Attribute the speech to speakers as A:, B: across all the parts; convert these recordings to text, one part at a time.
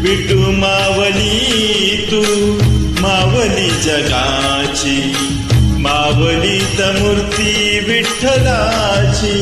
A: विठू मावली तू मावली जगाची, मावलीत मूर्ती विठ्ठलाची.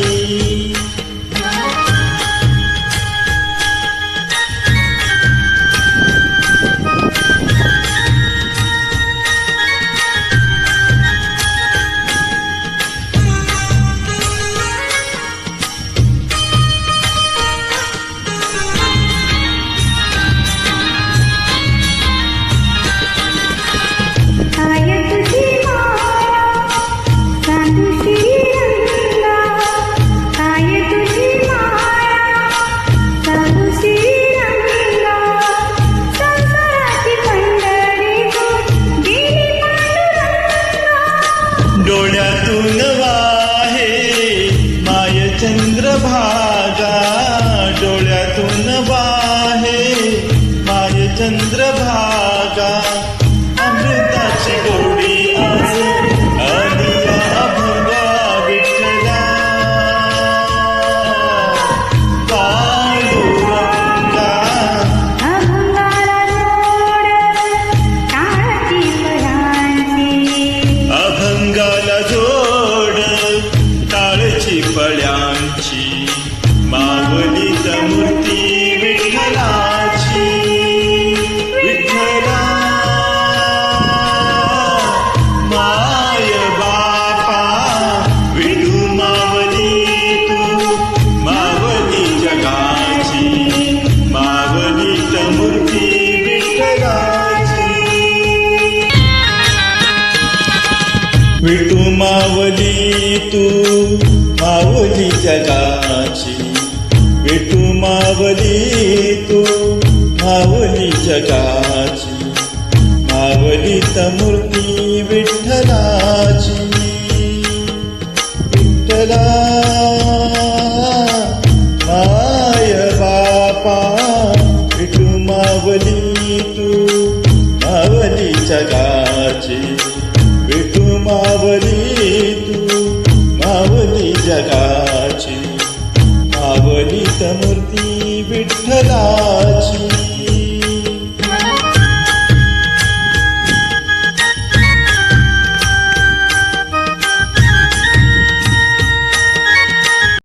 A: डोळ्यातून वाहे माय चंद्रभागा, डोळ्यातून वाहे माय चंद्रभागा. अमृताची गोडी आज आलिया अभंगा विठ्ठला, पांडुरंगा. अभंगाला जोड टाळची फळ्यांची, मावलीत मूर्ती विठ्ठलाची. विठ्ठला माय बापा, विठू मावली तू मावली जगाची, मावलीत मूर्ती विठ्ठलाची. विठू मावली तू मावली जगाची, विठू मावली तू मावली जगाची, मावलीत मूर्ती विठ्ठलाची. विठ्ठला माय बापा, विठू मावली तू मावली जगाची, विठू मावली तू मावली जगाची, मावलीत मूर्ती विठ्ठलाची.